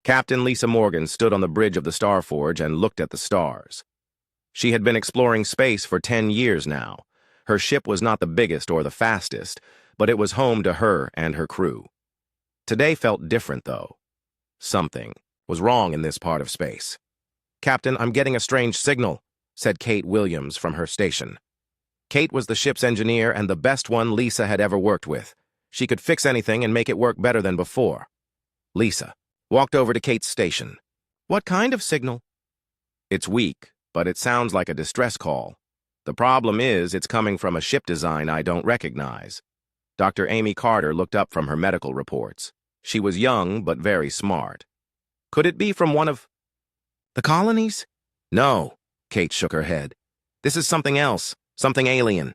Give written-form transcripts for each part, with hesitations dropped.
Captain Lisa Morgan stood on the bridge of the Starforge and looked at the stars. She had been exploring space for 10 years now. Her ship was not the biggest or the fastest, but it was home to her and her crew. Today felt different, though. Something was wrong in this part of space. "Captain, I'm getting a strange signal," said Kate Williams from her station. Kate was the ship's engineer and the best one Lisa had ever worked with. She could fix anything and make it work better than before. Lisa walked over to Kate's station. "What kind of signal?" "It's weak, but it sounds like a distress call. The problem is it's coming from a ship design I don't recognize." Dr. Amy Carter looked up from her medical reports. She was young but very smart. "Could it be from one of the colonies?" "No," Kate shook her head. "This is something else, something alien."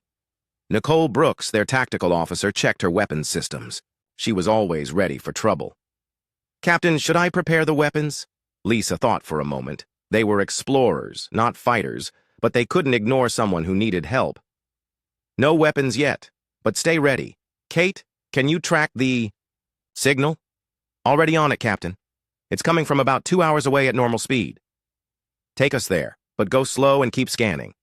Nicole Brooks, their tactical officer, checked her weapons systems. She was always ready for trouble. "Captain, should I prepare the weapons?" Lisa thought for a moment. They were explorers, not fighters, but they couldn't ignore someone who needed help. "No weapons yet, but stay ready. Kate, can you track the signal?" "Already on it, Captain. It's coming from about 2 hours away at normal speed." "Take us there, but go slow and keep scanning."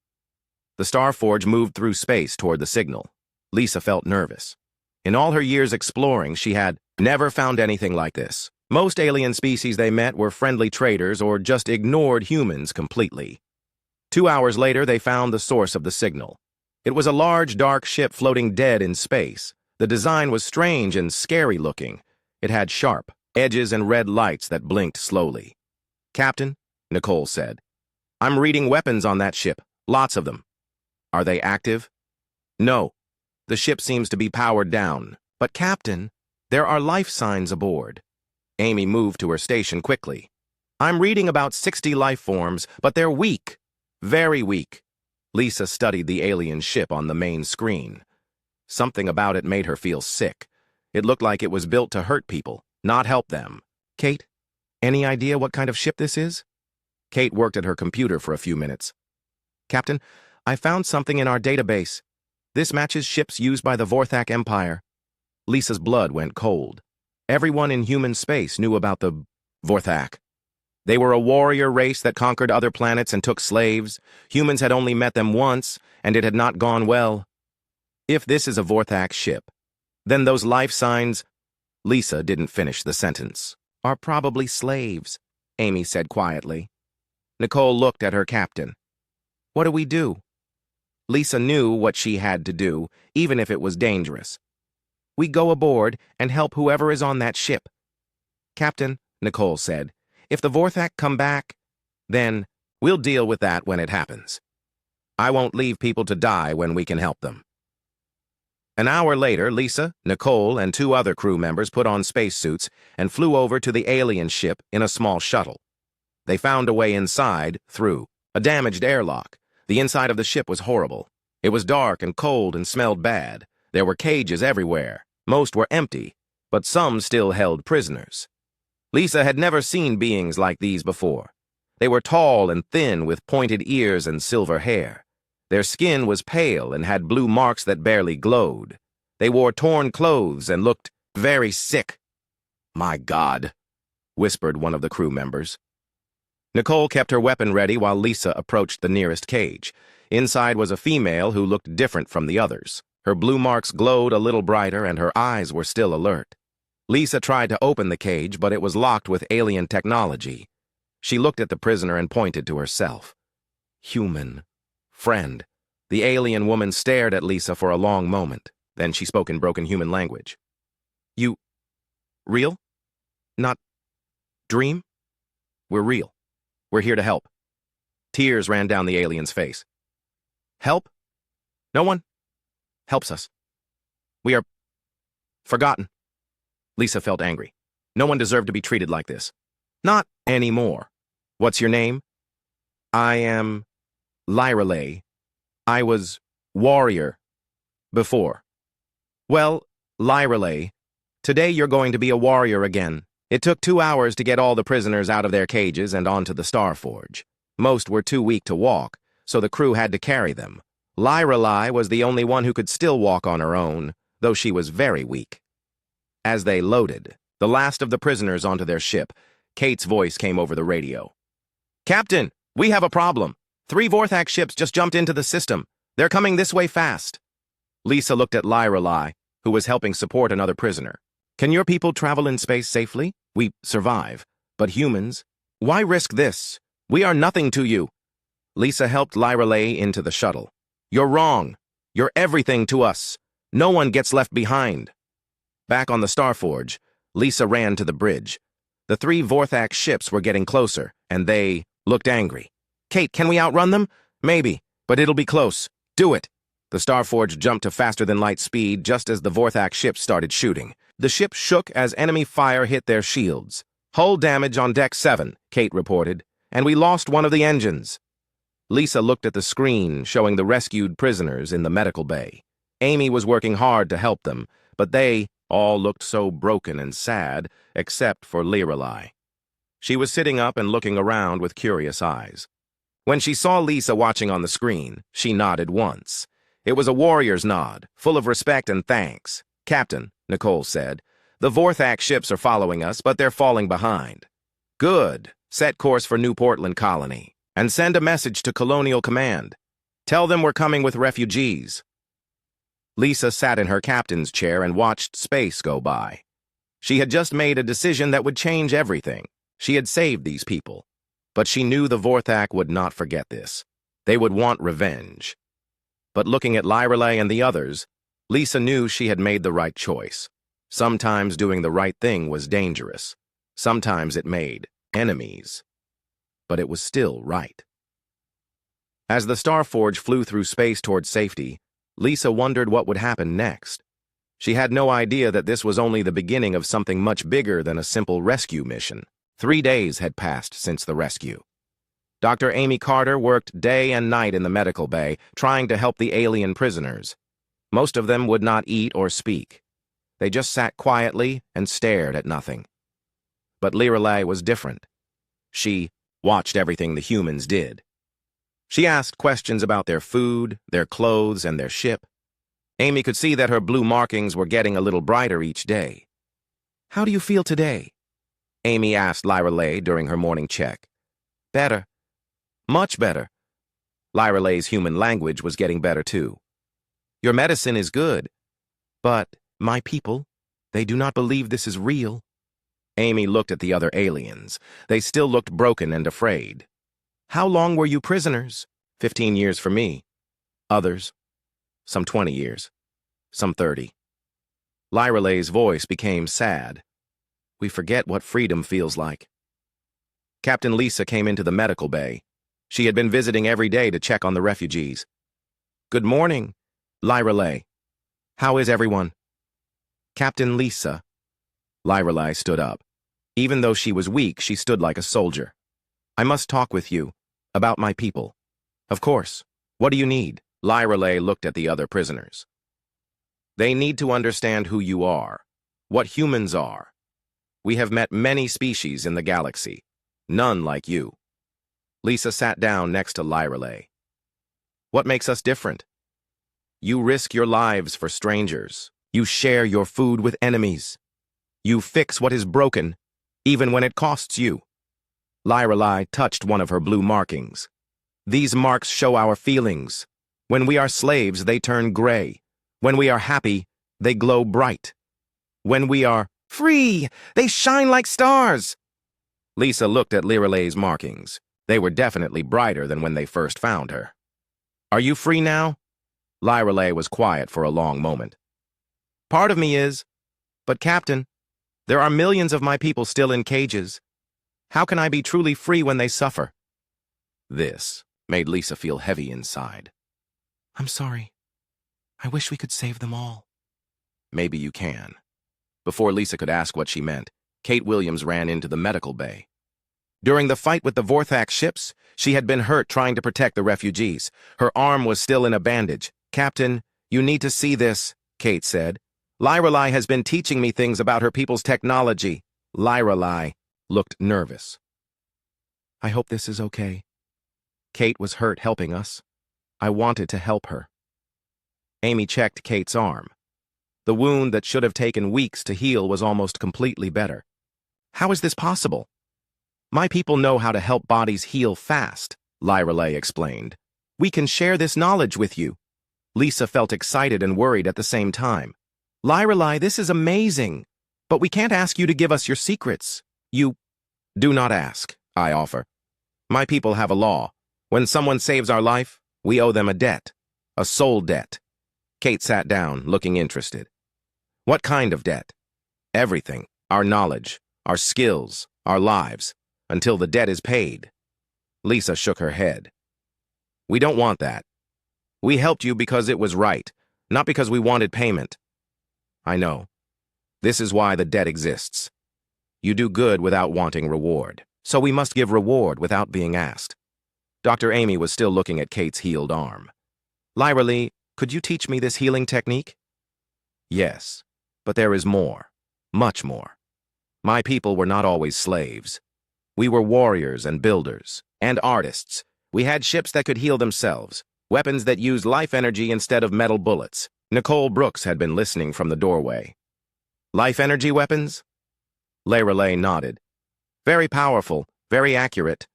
The Starforge moved through space toward the signal. Lisa felt nervous. In all her years exploring, she had never found anything like this. Most alien species they met were friendly traders or just ignored humans completely. 2 hours later, they found the source of the signal. It was a large, dark ship floating dead in space. The design was strange and scary-looking. It had sharp edges and red lights that blinked slowly. "Captain," Nicole said, "I'm reading weapons on that ship, lots of them. Are they active?" "No. The ship seems to be powered down. But, Captain, there are life signs aboard." Amy moved to her station quickly. "I'm reading about 60 life forms, but they're weak. Very weak." Lisa studied the alien ship on the main screen. Something about it made her feel sick. It looked like it was built to hurt people, not help them. "Kate, any idea what kind of ship this is?" Kate worked at her computer for a few minutes. "Captain, I found something in our database. This matches ships used by the Vorthak Empire." Lisa's blood went cold. Everyone in human space knew about the Vorthak. They were a warrior race that conquered other planets and took slaves. Humans had only met them once, and it had not gone well. If this is a Vorthak ship, then those life signs— Lisa didn't finish the sentence. "Are probably slaves," Amy said quietly. Nicole looked at her captain. "What do we do?" Lisa knew what she had to do, even if it was dangerous. "We go aboard and help whoever is on that ship." "Captain," Nicole said, "if the Vorthak come back, then we'll deal with that when it happens. I won't leave people to die when we can help them." An hour later, Lisa, Nicole, and 2 other crew members put on spacesuits and flew over to the alien ship in a small shuttle. They found a way inside through a damaged airlock. The inside of the ship was horrible. It was dark and cold and smelled bad. There were cages everywhere. Most were empty, but some still held prisoners. Lisa had never seen beings like these before. They were tall and thin with pointed ears and silver hair. Their skin was pale and had blue marks that barely glowed. They wore torn clothes and looked very sick. "My God," whispered one of the crew members. Nicole kept her weapon ready while Lisa approached the nearest cage. Inside was a female who looked different from the others. Her blue marks glowed a little brighter and her eyes were still alert. Lisa tried to open the cage, but it was locked with alien technology. She looked at the prisoner and pointed to herself. "Human. Friend." The alien woman stared at Lisa for a long moment. Then she spoke in broken human language. "You... real? Not... dream? We're real. We're here to help." Tears ran down the alien's face. "Help? No one helps us. We are forgotten." Lisa felt angry. No one deserved to be treated like this. Not anymore. "What's your name?" "I am Lyrelay. I was warrior before." "Well, Lyrelay, today you're going to be a warrior again. It took 2 hours to get all the prisoners out of their cages and onto the Starforge. Most were too weak to walk, so the crew had to carry them. Lyrelay was the only one who could still walk on her own, though she was very weak." As they loaded the last of the prisoners onto their ship, Kate's voice came over the radio. "Captain, we have a problem. 3 Vorthak ships just jumped into the system. They're coming this way fast." Lisa looked at Lyrelai, who was helping support another prisoner. "Can your people travel in space safely? We survive. But humans? Why risk this? We are nothing to you." Lisa helped Lyrelai into the shuttle. "You're wrong. You're everything to us. No one gets left behind." Back on the Starforge, Lisa ran to the bridge. The 3 Vorthak ships were getting closer, and they looked angry. "Kate, can we outrun them?" "Maybe, but it'll be close. Do it." The Starforge jumped to faster-than-light speed just as the Vorthak ships started shooting. The ship shook as enemy fire hit their shields. "Hull damage on Deck 7, Kate reported, "and we lost one of the engines." Lisa looked at the screen showing the rescued prisoners in the medical bay. Amy was working hard to help them, but they all looked so broken and sad, except for Lyrelai. She was sitting up and looking around with curious eyes. When she saw Lisa watching on the screen, she nodded once. It was a warrior's nod, full of respect and thanks. "Captain," Nicole said, "the Vorthak ships are following us, but they're falling behind." "Good. Set course for New Portland Colony, and send a message to Colonial Command. Tell them we're coming with refugees." Lisa sat in her captain's chair and watched space go by. She had just made a decision that would change everything. She had saved these people. But she knew the Vorthak would not forget this. They would want revenge. But looking at Lyrelai and the others, Lisa knew she had made the right choice. Sometimes doing the right thing was dangerous. Sometimes it made enemies. But it was still right. As the Starforge flew through space toward safety, Lisa wondered what would happen next. She had no idea that this was only the beginning of something much bigger than a simple rescue mission. 3 days had passed since the rescue. Dr. Amy Carter worked day and night in the medical bay, trying to help the alien prisoners. Most of them would not eat or speak. They just sat quietly and stared at nothing. But Lyrelai was different. She watched everything the humans did. She asked questions about their food, their clothes, and their ship. Amy could see that her blue markings were getting a little brighter each day. "How do you feel today?" Amy asked Lyrelai during her morning check. "Better. Much better." Lyrelai's human language was getting better too. "Your medicine is good, but my people, they do not believe this is real." Amy looked at the other aliens. They still looked broken and afraid. "How long were you prisoners?" 15 years for me. Others, some 20 years, some 30. Lyrelai's voice became sad. "We forget what freedom feels like." Captain Lisa came into the medical bay. She had been visiting every day to check on the refugees. "Good morning, Lyrelai. How is everyone?" "Captain Lisa." Lyrelai stood up. Even though she was weak, she stood like a soldier. "I must talk with you about my people." "Of course. What do you need?" Lyrelai looked at the other prisoners. "They need to understand who you are, what humans are. We have met many species in the galaxy, none like you." Lisa sat down next to Lyrelai. "What makes us different? You risk your lives for strangers. You share your food with enemies. You fix what is broken, even when it costs you." Lyrelai touched one of her blue markings. "These marks show our feelings. When we are slaves, they turn gray. When we are happy, they glow bright. When we are free, they shine like stars." Lisa looked at Lyrelai's markings. They were definitely brighter than when they first found her. "Are you free now?" Lyrelai was quiet for a long moment. "Part of me is. But Captain, there are millions of my people still in cages. How can I be truly free when they suffer?" This made Lisa feel heavy inside. "I'm sorry. I wish we could save them all." "Maybe you can." Before Lisa could ask what she meant, Kate Williams ran into the medical bay. During the fight with the Vorthak ships, she had been hurt trying to protect the refugees. Her arm was still in a bandage. "Captain, you need to see this," Kate said. "Lyrelai has been teaching me things about her people's technology." Lyrelai looked nervous. "I hope this is okay. Kate was hurt helping us. I wanted to help her." Amy checked Kate's arm. The wound that should have taken weeks to heal was almost completely better. "How is this possible?" My people know how to help bodies heal fast, Lyrelay explained. We can share this knowledge with you. Lisa felt excited and worried at the same time. Lyrelay, this is amazing. But we can't ask you to give us your secrets. You do not ask, I offer. My people have a law. When someone saves our life, we owe them a debt. A soul debt. Kate sat down, looking interested. What kind of debt? Everything. Our knowledge, our skills, our lives, until the debt is paid. Lisa shook her head. We don't want that. We helped you because it was right, not because we wanted payment. I know. This is why the debt exists. You do good without wanting reward, so we must give reward without being asked. Dr. Amy was still looking at Kate's healed arm. Lyrelay, could you teach me this healing technique? Yes, but there is more, much more. My people were not always slaves. We were warriors and builders, and artists. We had ships that could heal themselves, weapons that used life energy instead of metal bullets. Nicole Brooks had been listening from the doorway. Life energy weapons? Lyrelay nodded. Very powerful, very accurate.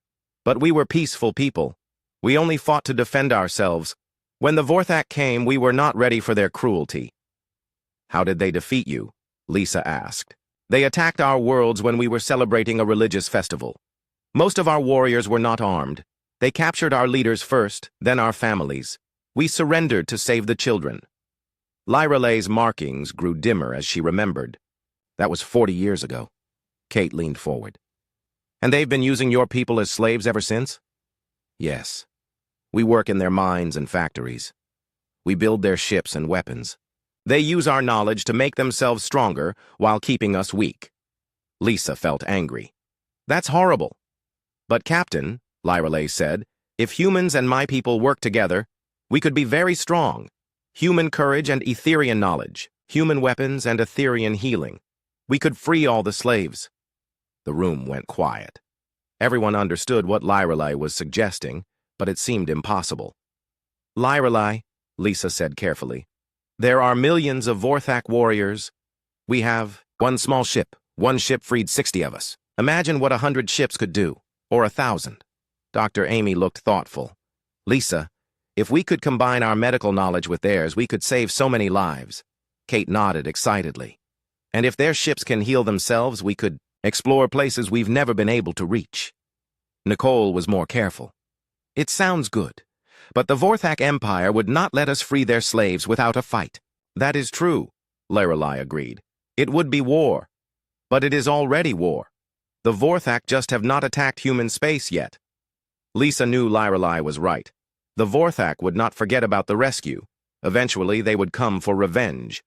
But we were peaceful people. We only fought to defend ourselves. When the Vorthak came, we were not ready for their cruelty. How did they defeat you? Lisa asked. They attacked our worlds when we were celebrating a religious festival. Most of our warriors were not armed. They captured our leaders first, then our families. We surrendered to save the children. Lyrelay's markings grew dimmer as she remembered. That was 40 years ago. Kate leaned forward. And they've been using your people as slaves ever since? Yes. We work in their mines and factories. We build their ships and weapons. They use our knowledge to make themselves stronger while keeping us weak. Lisa felt angry. That's horrible. But Captain, Lyrelay said, if humans and my people work together, we could be very strong. Human courage and Etherian knowledge, human weapons and Etherian healing. We could free all the slaves. The room went quiet. Everyone understood what Lyrelay was suggesting, but it seemed impossible. Lyrelay, Lisa said carefully, there are millions of Vorthak warriors. We have one small ship. One ship freed 60 of us. Imagine what 100 ships could do, or 1,000. Dr. Amy looked thoughtful. Lisa, if we could combine our medical knowledge with theirs, we could save so many lives. Kate nodded excitedly. And if their ships can heal themselves, we could explore places we've never been able to reach. Nicole was more careful. It sounds good, but the Vorthak Empire would not let us free their slaves without a fight. That is true, Lyrelay agreed. It would be war. But it is already war. The Vorthak just have not attacked human space yet. Lisa knew Lyrelay was right. The Vorthak would not forget about the rescue. Eventually, they would come for revenge.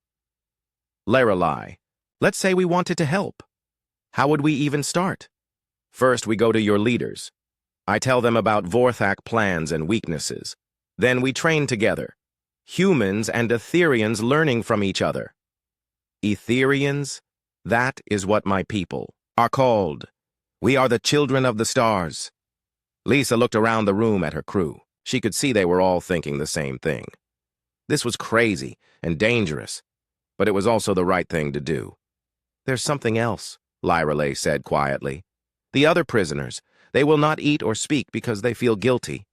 Lyrelay, let's say we wanted to help. How would we even start? First, we go to your leaders. I tell them about Vorthak plans and weaknesses. Then we train together. Humans and Etherians learning from each other. Etherians? That is what my people are called. We are the children of the stars. Lisa looked around the room at her crew. She could see they were all thinking the same thing. This was crazy and dangerous, but it was also the right thing to do. There's something else, Lyrelay said quietly. The other prisoners, they will not eat or speak because they feel guilty.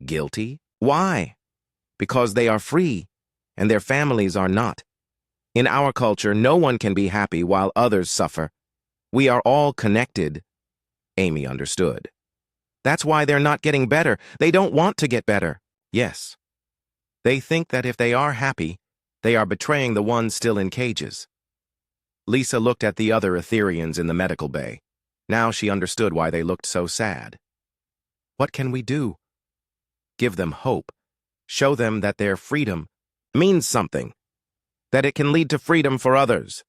Guilty? Why? Because they are free, and their families are not. In our culture, no one can be happy while others suffer. We are all connected. Amy understood. That's why they're not getting better. They don't want to get better. Yes. They think that if they are happy, they are betraying the ones still in cages. Lisa looked at the other Etherians in the medical bay. Now she understood why they looked so sad. What can we do? Give them hope. Show them that their freedom means something. That it can lead to freedom for others.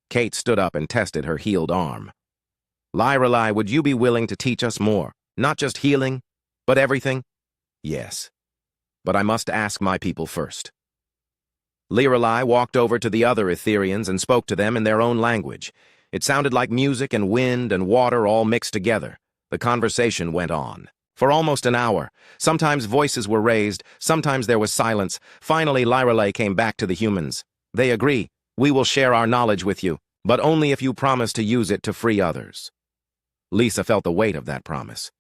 Kate stood up and tested her healed arm. Lyrelay, would you be willing to teach us more? Not just healing, but everything? Yes. But I must ask my people first. Lyrelay walked over to the other Etherians and spoke to them in their own language. It sounded like music and wind and water all mixed together. The conversation went on. For almost an hour. Sometimes voices were raised, sometimes there was silence. Finally, Lyrelay came back to the humans. They agree. We will share our knowledge with you, but only if you promise to use it to free others. Lisa felt the weight of that promise.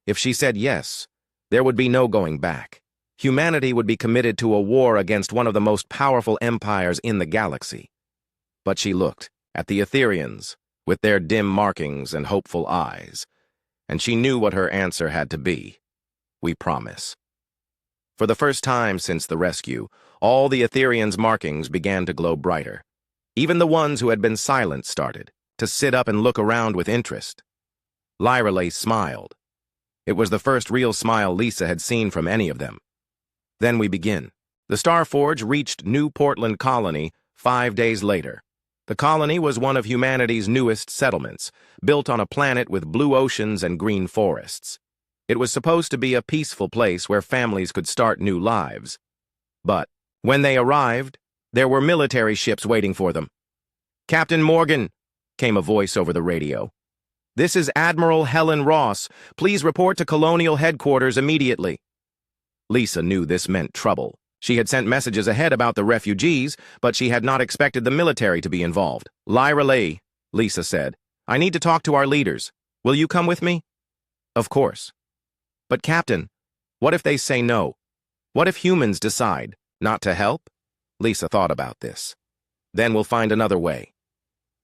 If she said yes, there would be no going back. Humanity would be committed to a war against one of the most powerful empires in the galaxy. But she looked at the Etherians, with their dim markings and hopeful eyes, and she knew what her answer had to be. We promise. For the first time since the rescue, all the Etherians' markings began to glow brighter. Even the ones who had been silent started to sit up and look around with interest. Lyrelay smiled. It was the first real smile Lisa had seen from any of them. Then we begin. The Starforge reached New Portland Colony 5 days later. The colony was one of humanity's newest settlements, built on a planet with blue oceans and green forests. It was supposed to be a peaceful place where families could start new lives. But when they arrived, there were military ships waiting for them. "Captain Morgan," came a voice over the radio. "This is Admiral Helen Ross. Please report to Colonial Headquarters immediately." Lisa knew this meant trouble. She had sent messages ahead about the refugees, but she had not expected the military to be involved. "Lyrelay," Lisa said, "I need to talk to our leaders. Will you come with me?" "Of course." "But Captain, what if they say no? What if humans decide not to help?" Lisa thought about this. "Then we'll find another way."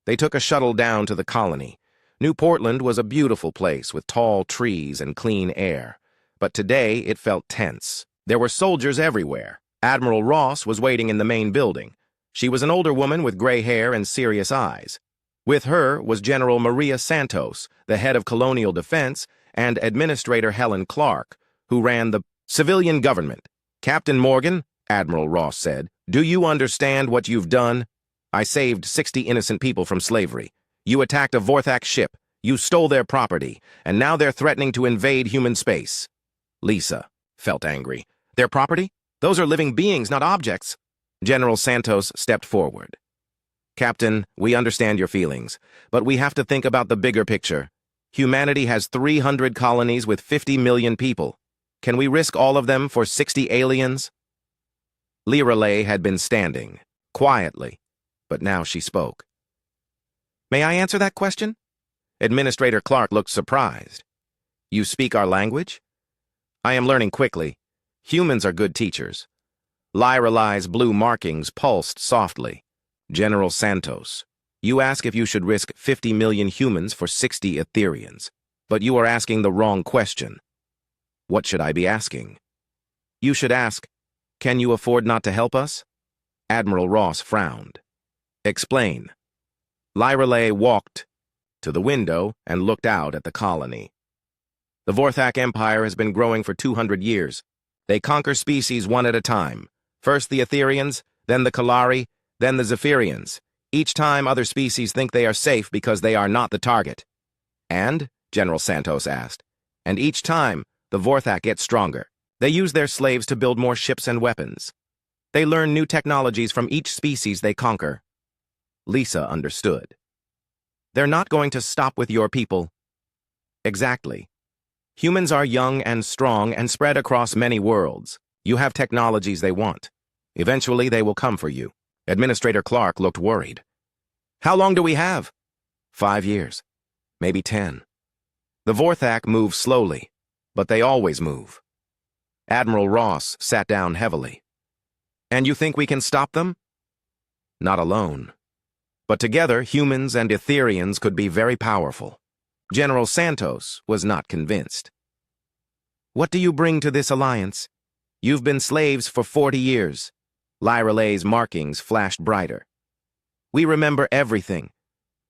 They took a shuttle down to the colony. New Portland was a beautiful place with tall trees and clean air. But today it felt tense. There were soldiers everywhere. Admiral Ross was waiting in the main building. She was an older woman with gray hair and serious eyes. With her was General Maria Santos, the head of Colonial Defense, and Administrator Helen Clark, who ran the civilian government. "Captain Morgan," Admiral Ross said, "do you understand what you've done? I saved 60 innocent people from slavery. You attacked a Vorthak ship. You stole their property, and now they're threatening to invade human space." Lisa felt angry. "Their property? Those are living beings, not objects." General Santos stepped forward. "Captain, we understand your feelings, but we have to think about the bigger picture. Humanity has 300 colonies with 50 million people. Can we risk all of them for 60 aliens?" Lyrelay had been standing, quietly, but now she spoke. "May I answer that question?" Administrator Clark looked surprised. "You speak our language?" "I am learning quickly. Humans are good teachers." Lyrelay's blue markings pulsed softly. "General Santos, you ask if you should risk 50 million humans for 60 Etherians. But you are asking the wrong question." "What should I be asking?" "You should ask, can you afford not to help us?" Admiral Ross frowned. "Explain." Lyrelay walked to the window and looked out at the colony. The Vorthak Empire has been growing for 200 years. They conquer species one at a time. First the Etherians, then the Kalari, then the Zephyrians. Each time other species think they are safe because they are not the target. "And?" General Santos asked. "And each time, the Vorthak get stronger. They use their slaves to build more ships and weapons. They learn new technologies from each species they conquer." Lisa understood. "They're not going to stop with your people." "Exactly. Humans are young and strong and spread across many worlds. You have technologies they want. Eventually, they will come for you." Administrator Clark looked worried. "How long do we have?" 5 years. Maybe 10. The Vorthak move slowly, but they always move. Admiral Ross sat down heavily. "And you think we can stop them?" "Not alone. But together, humans and Etherians could be very powerful." General Santos was not convinced. "What do you bring to this alliance? You've been slaves for 40 years. Lyrelay's markings flashed brighter. "We remember everything.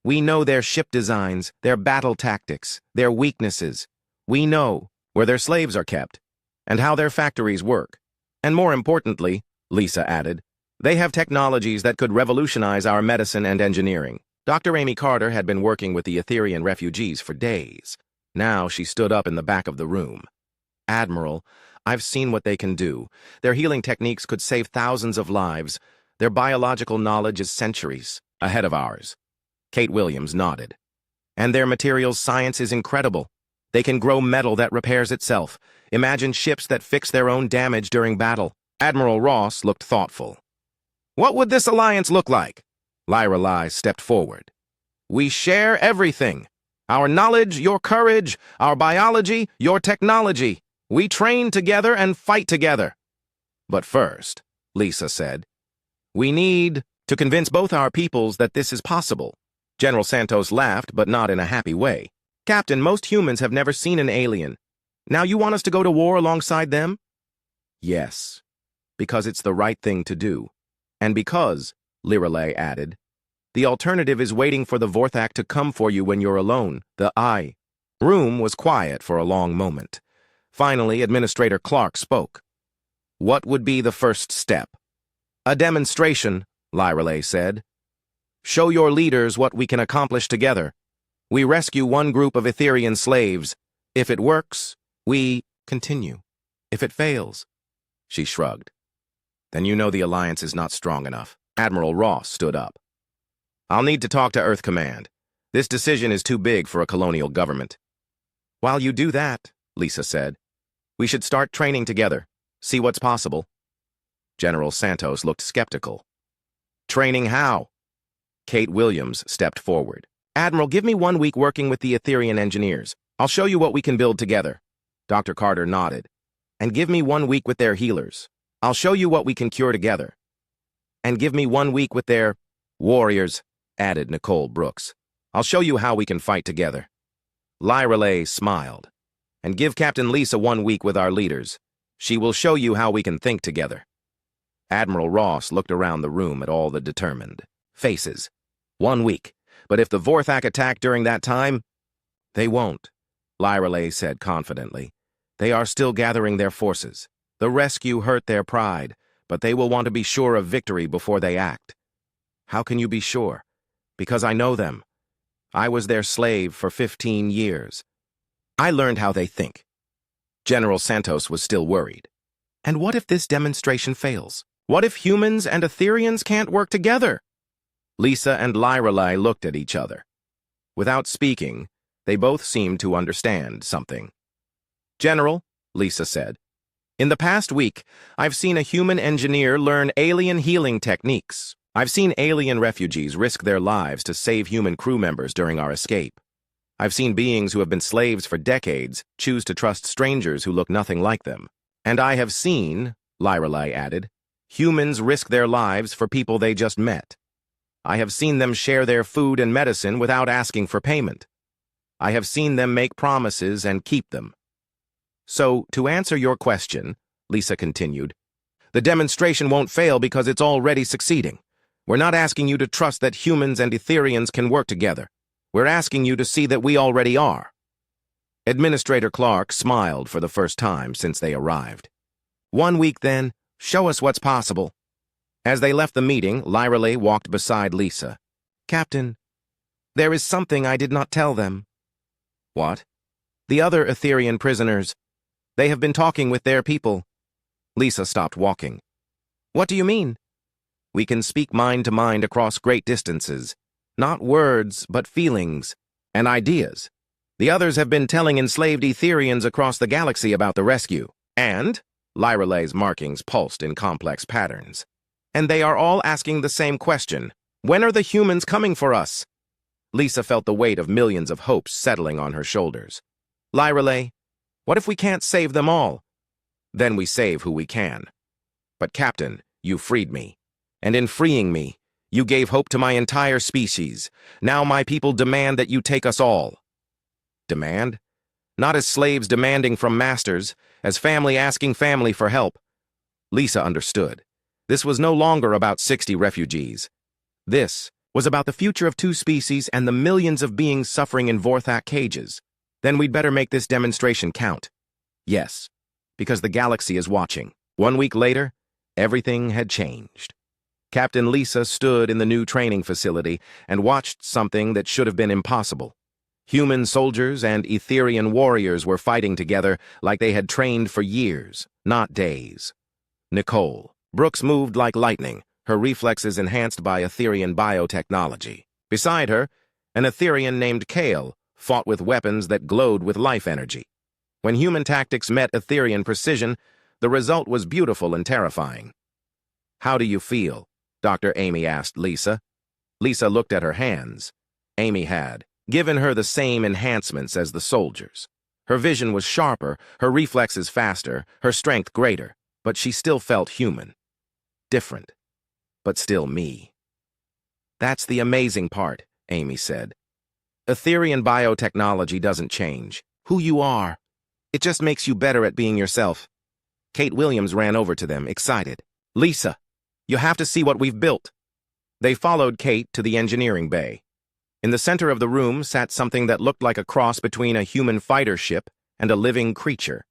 We know their ship designs, their battle tactics, their weaknesses. We know where their slaves are kept, and how their factories work. And more importantly," Lisa added, "they have technologies that could revolutionize our medicine and engineering." Dr. Amy Carter had been working with the Etherian refugees for days. Now she stood up in the back of the room. "Admiral, I've seen what they can do. Their healing techniques could save thousands of lives. Their biological knowledge is centuries ahead of ours." Kate Williams nodded. "And their materials science is incredible. They can grow metal that repairs itself. Imagine ships that fix their own damage during battle." Admiral Ross looked thoughtful. "What would this alliance look like?" Lyrelay stepped forward. "We share everything. Our knowledge, your courage. Our biology, your technology. We train together and fight together. But first, Lisa said, we need to convince both our peoples that this is possible. General Santos laughed, but not in a happy way. Captain, most humans have never seen an alien. Now you want us to go to war alongside them? Yes, because it's the right thing to do. And because, Lirelei added, the alternative is waiting for the Vorthak to come for you when you're alone. The room was quiet for a long moment. Finally, Administrator Clark spoke. What would be the first step? A demonstration, Lirelei said. Show your leaders what we can accomplish together. We rescue one group of Etherian slaves. If it works, we continue. If it fails, she shrugged. Then you know the alliance is not strong enough. Admiral Ross stood up. I'll need to talk to Earth Command. This decision is too big for a colonial government. While you do that, Lisa said, we should start training together, see what's possible. General Santos looked skeptical. Training how? Kate Williams stepped forward. Admiral, give me 1 week working with the Etherian engineers. I'll show you what we can build together. Dr. Carter nodded. And give me 1 week with their healers. I'll show you what we can cure together. And give me 1 week with their warriors, added Nicole Brooks. I'll show you how we can fight together. Lirelei smiled. And give Captain Lisa 1 week with our leaders. She will show you how we can think together. Admiral Ross looked around the room at all the determined faces. 1 week. But if the Vorthak attack during that time, they won't, Lirelei said confidently. They are still gathering their forces. The rescue hurt their pride, but they will want to be sure of victory before they act. How can you be sure? Because I know them. I was their slave for 15 years. I learned how they think. General Santos was still worried. And what if this demonstration fails? What if humans and Etherians can't work together? Lisa and Lirelei looked at each other. Without speaking, they both seemed to understand something. General, Lisa said, in the past week, I've seen a human engineer learn alien healing techniques. I've seen alien refugees risk their lives to save human crew members during our escape. I've seen beings who have been slaves for decades choose to trust strangers who look nothing like them. And I have seen, Lirelei added, humans risk their lives for people they just met. I have seen them share their food and medicine without asking for payment. I have seen them make promises and keep them. So, to answer your question, Lisa continued, the demonstration won't fail because it's already succeeding. We're not asking you to trust that humans and Etherians can work together. We're asking you to see that we already are. Administrator Clark smiled for the first time since they arrived. 1 week, then. Show us what's possible. As they left the meeting, Lirelei walked beside Lisa. Captain, there is something I did not tell them. What? The other Etherian prisoners. They have been talking with their people. Lisa stopped walking. What do you mean? We can speak mind to mind across great distances. Not words, but feelings and ideas. The others have been telling enslaved Etherians across the galaxy about the rescue. And, Lirelei's markings pulsed in complex patterns. And they are all asking the same question. When are the humans coming for us? Lisa felt the weight of millions of hopes settling on her shoulders. Lirelei, what if we can't save them all? Then we save who we can. But Captain, you freed me. And in freeing me, you gave hope to my entire species. Now my people demand that you take us all. Demand? Not as slaves demanding from masters, as family asking family for help. Lisa understood. This was no longer about 60 refugees. This was about the future of 2 species and the millions of beings suffering in Vorthak cages. Then we'd better make this demonstration count. Yes, because the galaxy is watching. 1 week later, everything had changed. Captain Lisa stood in the new training facility and watched something that should have been impossible. Human soldiers and Etherian warriors were fighting together like they had trained for years, not days. Nicole Brooks moved like lightning, her reflexes enhanced by Etherian biotechnology. Beside her, an Etherian named Kale fought with weapons that glowed with life energy. When human tactics met Etherian precision, the result was beautiful and terrifying. How do you feel? Dr. Amy asked Lisa. Lisa looked at her hands. Amy had given her the same enhancements as the soldiers. Her vision was sharper, her reflexes faster, her strength greater, but she still felt human. Different, but still me. That's the amazing part, Amy said. Etherian biotechnology doesn't change who you are. It just makes you better at being yourself. Kate Williams ran over to them, excited. Lisa, you have to see what we've built. They followed Kate to the engineering bay. In the center of the room sat something that looked like a cross between a human fighter ship and a living creature.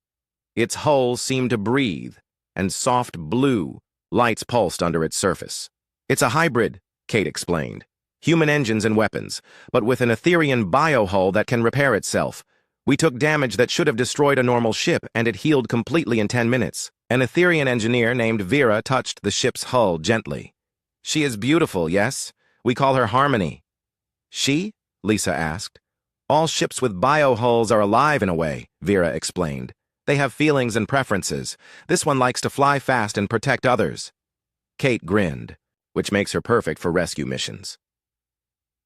Its hull seemed to breathe, and soft blue lights pulsed under its surface. It's a hybrid, Kate explained. Human engines and weapons, but with an Etherian biohull that can repair itself. We took damage that should have destroyed a normal ship, and it healed completely in 10 minutes. An Etherian engineer named Vera touched the ship's hull gently. She is beautiful, yes? We call her Harmony. She? Lisa asked. All ships with biohulls are alive in a way, Vera explained. They have feelings and preferences. This one likes to fly fast and protect others. Kate grinned, which makes her perfect for rescue missions.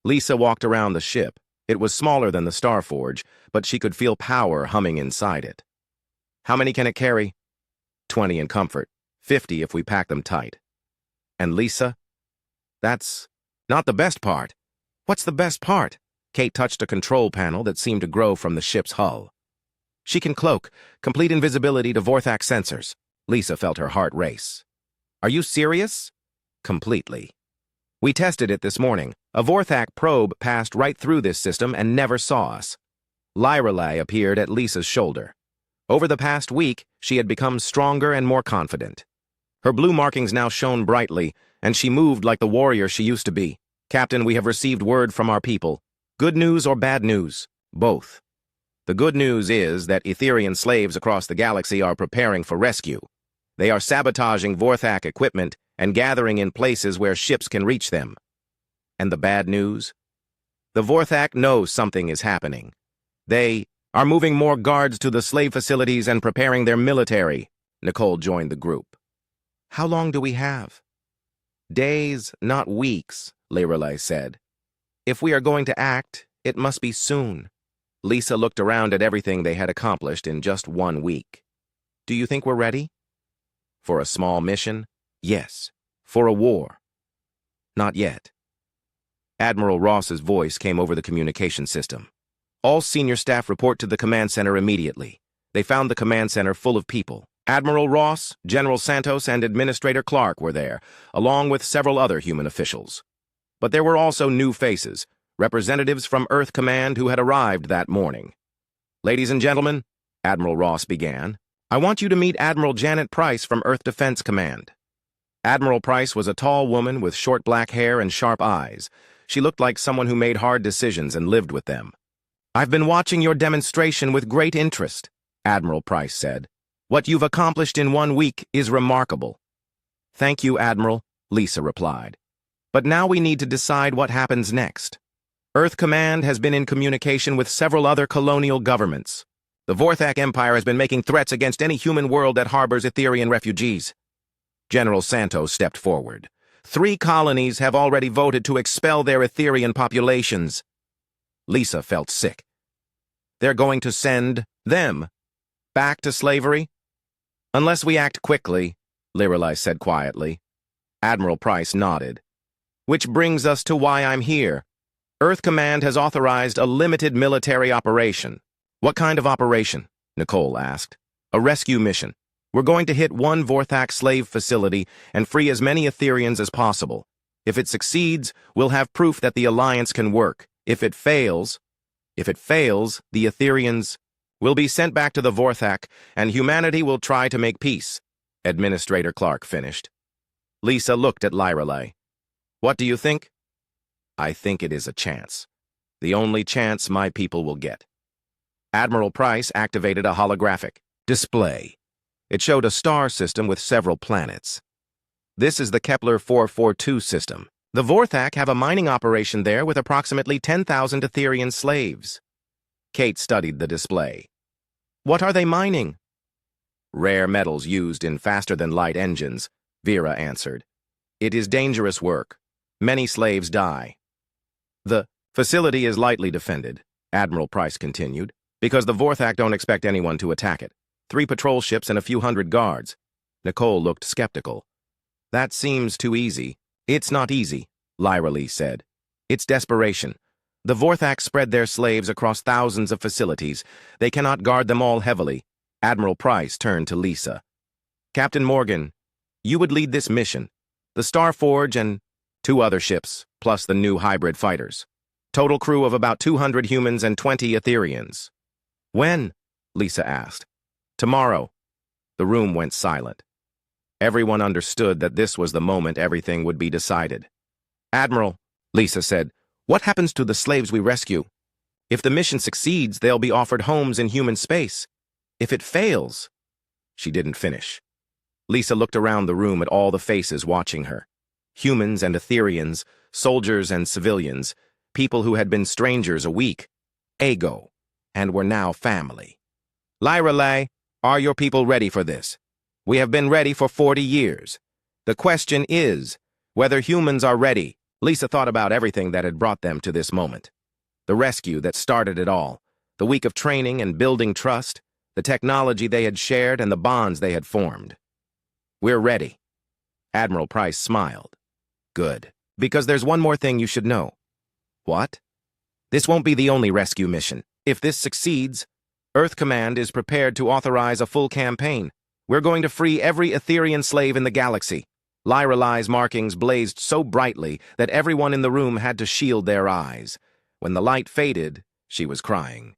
Lisa walked around the ship. It was smaller than the Starforge, but she could feel power humming inside it. How many can it carry? 20 in comfort, 50 if we pack them tight. And Lisa? That's not the best part. What's the best part? Kate touched a control panel that seemed to grow from the ship's hull. She can cloak, complete invisibility to Vorthak sensors. Lisa felt her heart race. Are you serious? Completely. We tested it this morning. A Vorthak probe passed right through this system and never saw us. Lyrelei appeared at Lisa's shoulder. Over the past week, she had become stronger and more confident. Her blue markings now shone brightly, and she moved like the warrior she used to be. Captain, we have received word from our people. Good news or bad news? Both. The good news is that Etherian slaves across the galaxy are preparing for rescue. They are sabotaging Vorthak equipment and gathering in places where ships can reach them. And the bad news? The Vorthak knows something is happening. They are moving more guards to the slave facilities and preparing their military. Nicole joined the group. How long do we have? Days, not weeks, Lyrelei said. If we are going to act, it must be soon. Lisa looked around at everything they had accomplished in just 1 week. Do you think we're ready? For a small mission? Yes. For a war? Not yet. Admiral Ross's voice came over the communication system. All senior staff report to the command center immediately. They found the command center full of people. Admiral Ross, General Santos, and Administrator Clark were there, along with several other human officials. But there were also new faces, representatives from Earth Command who had arrived that morning. Ladies and gentlemen, Admiral Ross began, I want you to meet Admiral Janet Price from Earth Defense Command. Admiral Price was a tall woman with short black hair and sharp eyes. She looked like someone who made hard decisions and lived with them. I've been watching your demonstration with great interest, Admiral Price said. What you've accomplished in 1 week is remarkable. Thank you, Admiral, Lisa replied. But now we need to decide what happens next. Earth Command has been in communication with several other colonial governments. The Vorthak Empire has been making threats against any human world that harbors Etherian refugees. General Santos stepped forward. 3 colonies have already voted to expel their Etherian populations. Lisa felt sick. They're going to send them back to slavery? Unless we act quickly, Lyrelei said quietly. Admiral Price nodded. Which brings us to why I'm here. Earth Command has authorized a limited military operation. What kind of operation? Nicole asked. A rescue mission. We're going to hit 1 Vorthak slave facility and free as many Etherians as possible. If it succeeds, we'll have proof that the Alliance can work. If it fails, the Etherians will be sent back to the Vorthak, and humanity will try to make peace, Administrator Clark finished. Lisa looked at Lyrelei. What do you think? I think it is a chance. The only chance my people will get. Admiral Price activated a holographic display. It showed a star system with several planets. This is the Kepler 442 system. The Vorthak have a mining operation there with approximately 10,000 Etherian slaves. Kate studied the display. What are they mining? Rare metals used in faster-than-light engines, Vera answered. It is dangerous work. Many slaves die. The Facility is lightly defended, Admiral Price continued, because the Vorthak don't expect anyone to attack it. 3 patrol ships and a few hundred guards. Nicole looked skeptical. That seems too easy. It's not easy, Lyra Lee said. It's desperation. The Vorthak spread their slaves across thousands of facilities. They cannot guard them all heavily. Admiral Price turned to Lisa. Captain Morgan, you would lead this mission. The Starforge and 2 other ships, plus the new hybrid fighters. Total crew of about 200 humans and 20 Etherians. When? Lisa asked. Tomorrow. The room went silent. Everyone understood that this was the moment everything would be decided. Admiral, Lisa said, what happens to the slaves we rescue? If the mission succeeds, they'll be offered homes in human space. If it fails... She didn't finish. Lisa looked around the room at all the faces watching her. Humans and Etherians, soldiers and civilians, people who had been strangers a week ago, and were now family. Lyra Lee, are your people ready for this? We have been ready for 40 years. The question is whether humans are ready. Lisa thought about everything that had brought them to this moment. The rescue that started it all, the week of training and building trust, the technology they had shared and the bonds they had formed. We're ready. Admiral Price smiled. Good, because there's one more thing you should know. What? This won't be the only rescue mission. If this succeeds, Earth Command is prepared to authorize a full campaign. We're going to free every Etherian slave in the galaxy. Lyra Lee's markings blazed so brightly that everyone in the room had to shield their eyes. When the light faded, she was crying.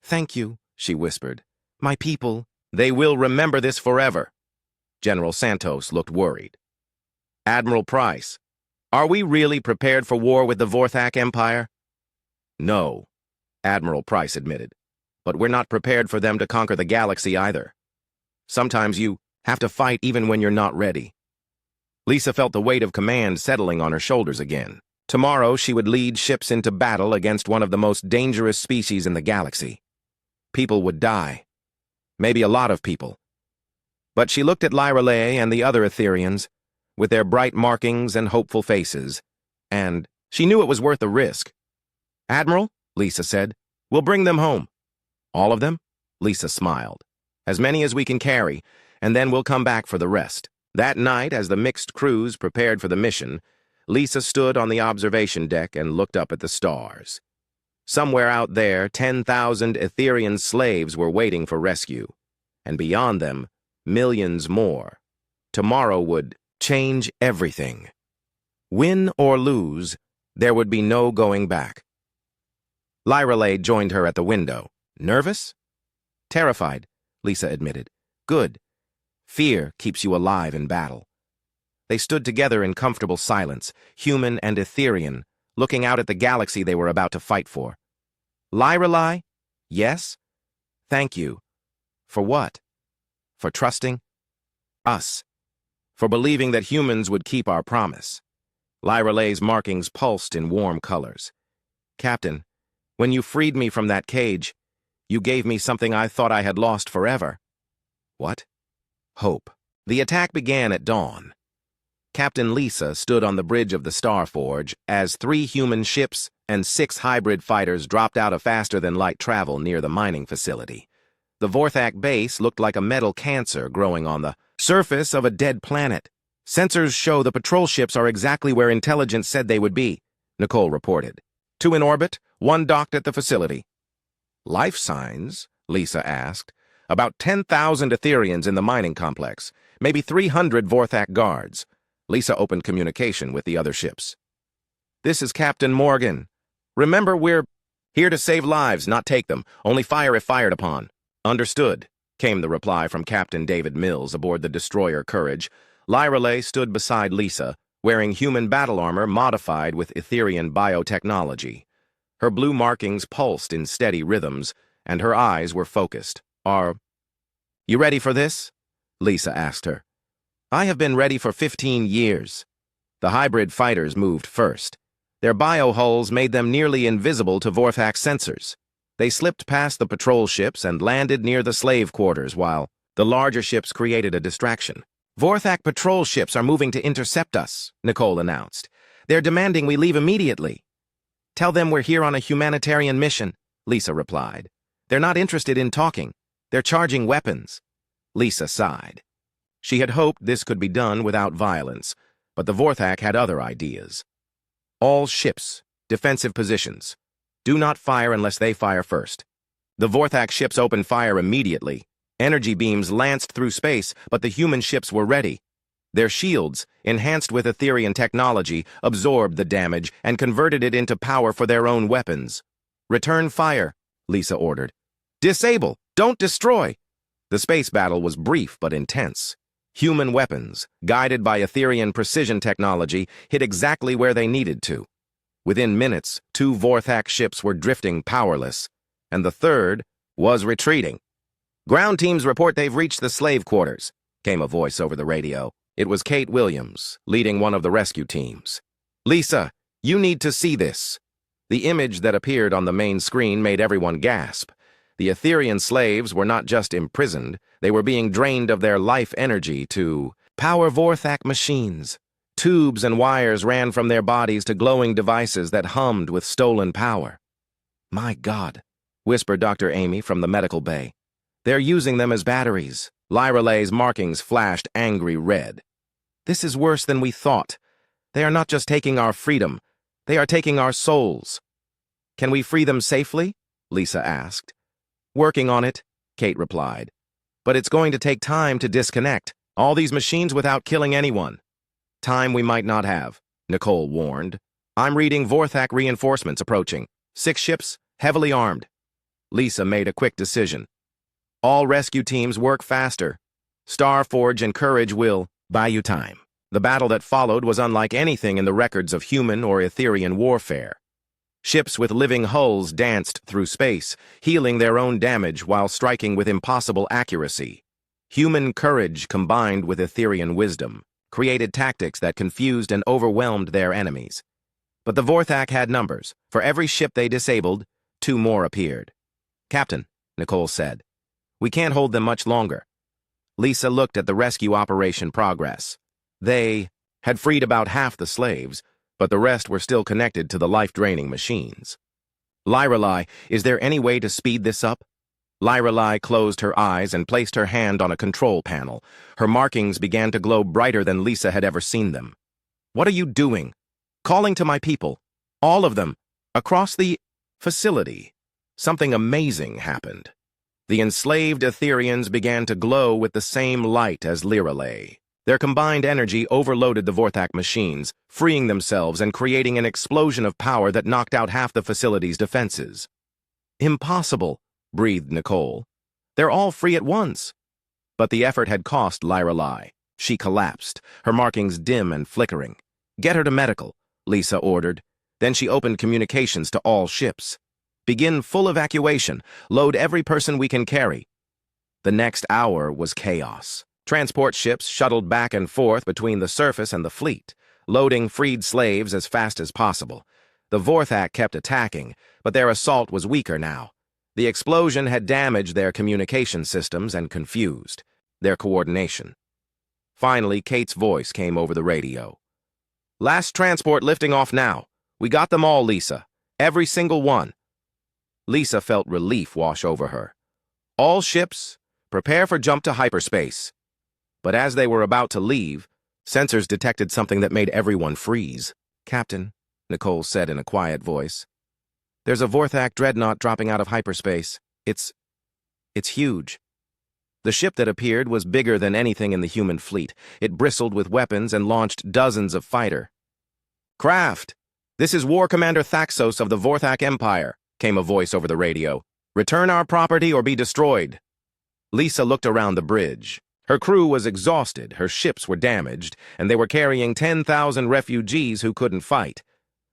Thank you, she whispered. My people, they will remember this forever. General Santos looked worried. Admiral Price, are we really prepared for war with the Vorthak Empire? No, Admiral Price admitted. But we're not prepared for them to conquer the galaxy either. Sometimes you have to fight even when you're not ready. Lisa felt the weight of command settling on her shoulders again. Tomorrow she would lead ships into battle against one of the most dangerous species in the galaxy. People would die. Maybe a lot of people. But she looked at Lyra Lee and the other Etherians, with their bright markings and hopeful faces, and she knew it was worth the risk. Admiral, Lisa said, we'll bring them home. All of them? Lisa smiled. As many as we can carry, and then we'll come back for the rest. That night, as the mixed crews prepared for the mission, Lisa stood on the observation deck and looked up at the stars. Somewhere out there, 10,000 Etherian slaves were waiting for rescue, and beyond them, millions more. Tomorrow would change everything. Win or lose, there would be no going back. Lyra Lee joined her at the window. Nervous? Terrified, Lisa admitted. Good. Fear keeps you alive in battle. They stood together in comfortable silence, human and Etherian, looking out at the galaxy they were about to fight for. Lyra Lee? Yes? Thank you. For what? For trusting us. For believing that humans would keep our promise. Lyra Lee's markings pulsed in warm colors. Captain, when you freed me from that cage, you gave me something I thought I had lost forever. What? Hope. The attack began at dawn. Captain Lisa stood on the bridge of the Starforge as 3 human ships and 6 hybrid fighters dropped out of faster-than-light travel near the mining facility. The Vorthak base looked like a metal cancer growing on the surface of a dead planet. Sensors show the patrol ships are exactly where intelligence said they would be, Nicole reported. 2 in orbit, 1 docked at the facility. Life signs? Lisa asked. About 10,000 Etherians in the mining complex, maybe 300 Vorthak guards. Lisa opened communication with the other ships. This is Captain Morgan. Remember, we're here to save lives, not take them. Only fire if fired upon. Understood, came the reply from Captain David Mills aboard the destroyer Courage. Lyra Lee stood beside Lisa, wearing human battle armor modified with Etherian biotechnology. Her blue markings pulsed in steady rhythms, and her eyes were focused. Are you ready for this? Lisa asked her. I have been ready for 15 years. The hybrid fighters moved first. Their biohulls made them nearly invisible to Vorthak sensors. They slipped past the patrol ships and landed near the slave quarters while the larger ships created a distraction. Vorthak patrol ships are moving to intercept us, Nicole announced. They're demanding we leave immediately. Tell them we're here on a humanitarian mission, Lisa replied. They're not interested in talking. They're charging weapons. Lisa sighed. She had hoped this could be done without violence, but the Vorthak had other ideas. All ships, defensive positions. Do not fire unless they fire first. The Vorthak ships opened fire immediately. Energy beams lanced through space, but the human ships were ready. Their shields, enhanced with Etherian technology, absorbed the damage and converted it into power for their own weapons. Return fire, Lisa ordered. Disable, don't destroy. The space battle was brief but intense. Human weapons, guided by Etherian precision technology, hit exactly where they needed to. Within minutes, 2 Vorthak ships were drifting powerless, and the third was retreating. Ground teams report they've reached the slave quarters, came a voice over the radio. It was Kate Williams, leading one of the rescue teams. Lisa, you need to see this. The image that appeared on the main screen made everyone gasp. The Etherian slaves were not just imprisoned, they were being drained of their life energy to power Vorthak machines. Tubes and wires ran from their bodies to glowing devices that hummed with stolen power. My God, whispered Dr. Amy from the medical bay. They're using them as batteries. Lyralay's markings flashed angry red. This is worse than we thought. They are not just taking our freedom, they are taking our souls. Can we free them safely? Lisa asked. Working on it, Kate replied. But it's going to take time to disconnect all these machines without killing anyone. Time we might not have, Nicole warned. I'm reading Vorthak reinforcements approaching. 6 ships, heavily armed. Lisa made a quick decision. All rescue teams work faster. Starforge and Courage will buy you time. The battle that followed was unlike anything in the records of human or Etherian warfare. Ships with living hulls danced through space, healing their own damage while striking with impossible accuracy. Human courage combined with Etherian wisdom created tactics that confused and overwhelmed their enemies. But the Vorthak had numbers. For every ship they disabled, 2 more appeared. Captain, Nicole said, we can't hold them much longer. Lisa looked at the rescue operation progress. They had freed about half the slaves, but the rest were still connected to the life-draining machines. Lyralai, is there any way to speed this up? Lyralai closed her eyes and placed her hand on a control panel. Her markings began to glow brighter than Lisa had ever seen them. What are you doing? Calling to my people. All of them. Across the facility. Something amazing happened. The enslaved Etherians began to glow with the same light as Lyralai. Their combined energy overloaded the Vorthak machines, freeing themselves and creating an explosion of power that knocked out half the facility's defenses. Impossible, breathed Nicole. They're all free at once. But the effort had cost Lyralai. She collapsed, her markings dim and flickering. Get her to medical, Lisa ordered. Then she opened communications to all ships. Begin full evacuation. Load every person we can carry. The next hour was chaos. Transport ships shuttled back and forth between the surface and the fleet, loading freed slaves as fast as possible. The Vorthak kept attacking, but their assault was weaker now. The explosion had damaged their communication systems and confused their coordination. Finally, Kate's voice came over the radio. Last transport lifting off now. We got them all, Lisa. Every single one. Lisa felt relief wash over her. All ships, prepare for jump to hyperspace. But as they were about to leave, sensors detected something that made everyone freeze. Captain, Nicole said in a quiet voice. There's a Vorthak dreadnought dropping out of hyperspace. It's huge. The ship that appeared was bigger than anything in the human fleet. It bristled with weapons and launched dozens of fighter craft. This is War Commander Thaxos of the Vorthak Empire, came a voice over the radio. Return our property or be destroyed. Lisa looked around the bridge. Her crew was exhausted, her ships were damaged, and they were carrying 10,000 refugees who couldn't fight.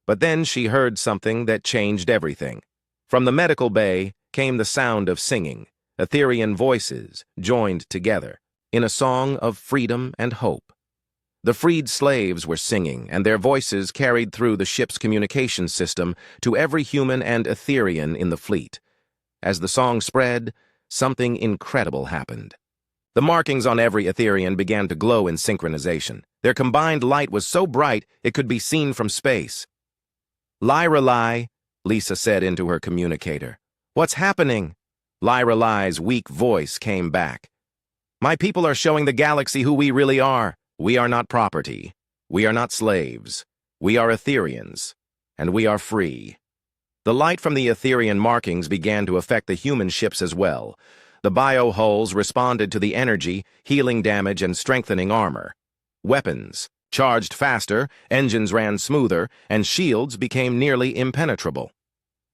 But then she heard something that changed everything. From the medical bay came the sound of singing, Etherian voices joined together, in a song of freedom and hope. The freed slaves were singing, and their voices carried through the ship's communication system to every human and Etherian in the fleet. As the song spread, something incredible happened. The markings on every Etherian began to glow in synchronization. Their combined light was so bright it could be seen from space. Lyra, Lisa said into her communicator. What's happening? Lyra's weak voice came back. My people are showing the galaxy who we really are. We are not property. We are not slaves. We are Etherians. And we are free. The light from the Etherian markings began to affect the human ships as well. The bio-hulls responded to the energy, healing damage, and strengthening armor. Weapons charged faster, engines ran smoother, and shields became nearly impenetrable.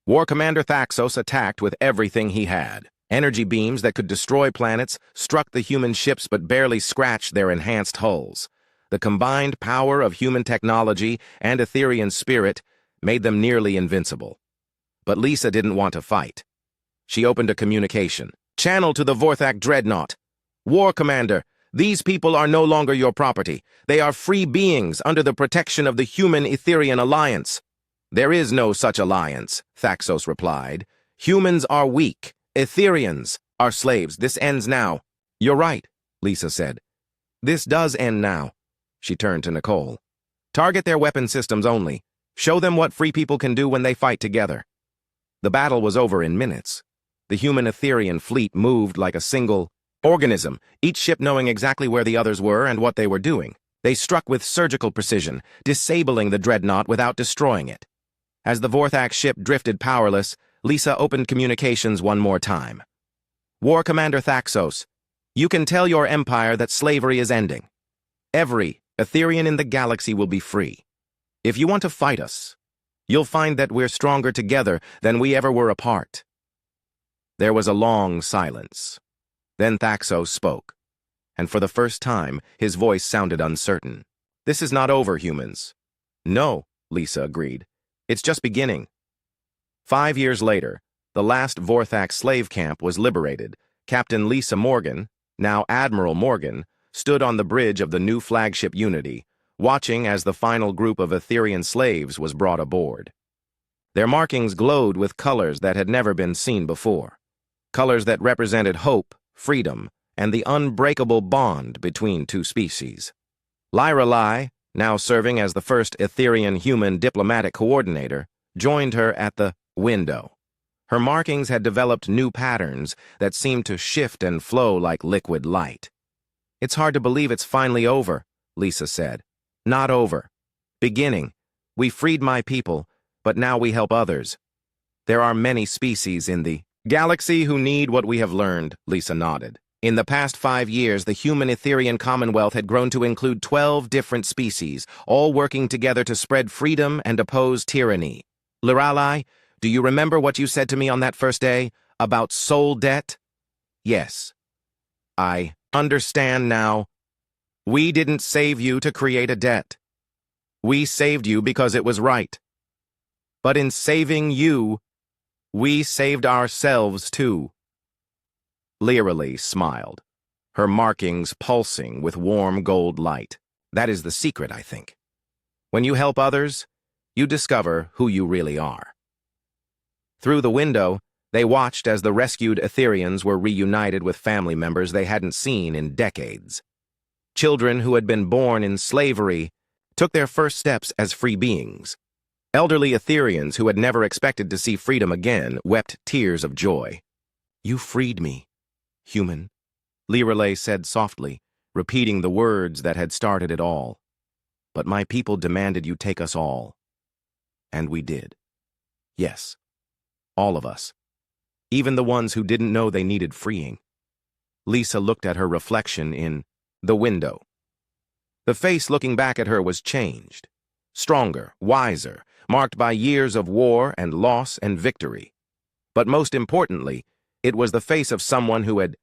War Commander Thaxos attacked with everything he had. Energy beams that could destroy planets struck the human ships but barely scratched their enhanced hulls. The combined power of human technology and Etherian spirit made them nearly invincible. But Lisa didn't want to fight. She opened a communication. Channel to the Vorthak Dreadnought. War Commander, these people are no longer your property. They are free beings under the protection of the Human-Etherian Alliance. There is no such alliance, Thaxos replied. Humans are weak. Etherians are slaves. This ends now. You're right, Lisa said. This does end now. She turned to Nicole. Target their weapon systems only. Show them what free people can do when they fight together. The battle was over in minutes. The human-Etherian fleet moved like a single organism, each ship knowing exactly where the others were and what they were doing. They struck with surgical precision, disabling the dreadnought without destroying it. As the Vorthak ship drifted powerless, Lisa opened communications one more time. War Commander Thaxos, you can tell your empire that slavery is ending. Every Etherian in the galaxy will be free. If you want to fight us, you'll find that we're stronger together than we ever were apart. There was a long silence. Then Thaxos spoke, and for the first time, his voice sounded uncertain. This is not over, humans. No, Lisa agreed. It's just beginning. 5 years later, the last Vorthak slave camp was liberated. Captain Lisa Morgan, now Admiral Morgan, stood on the bridge of the new flagship Unity, watching as the final group of Etherian slaves was brought aboard. Their markings glowed with colors that had never been seen before. Colors that represented hope, freedom, and the unbreakable bond between two species. Lyra, now serving as the first Etherian human diplomatic coordinator, joined her at the window. Her markings had developed new patterns that seemed to shift and flow like liquid light. It's hard to believe it's finally over, Lisa said. Not over. Beginning. We freed my people, but now we help others. There are many species in the galaxy who need what we have learned, Lisa nodded. In the past 5 years, the human Etherian Commonwealth had grown to include 12 different species, all working together to spread freedom and oppose tyranny. Lyra, do you remember what you said to me on that first day about soul debt? Yes. I understand now. We didn't save you to create a debt. We saved you because it was right. But in saving you, we saved ourselves too. Lyra smiled, her markings pulsing with warm gold light. That is the secret, I think. When you help others, you discover who you really are. Through the window, they watched as the rescued Etherians were reunited with family members they hadn't seen in decades. Children who had been born in slavery took their first steps as free beings. Elderly Etherians who had never expected to see freedom again wept tears of joy. You freed me, human, Lyra said softly, repeating the words that had started it all. But my people demanded you take us all. And we did. Yes, all of us. Even the ones who didn't know they needed freeing. Lisa looked at her reflection in the window. The face looking back at her was changed. Stronger, wiser, marked by years of war and loss and victory. But most importantly, it was the face of someone who had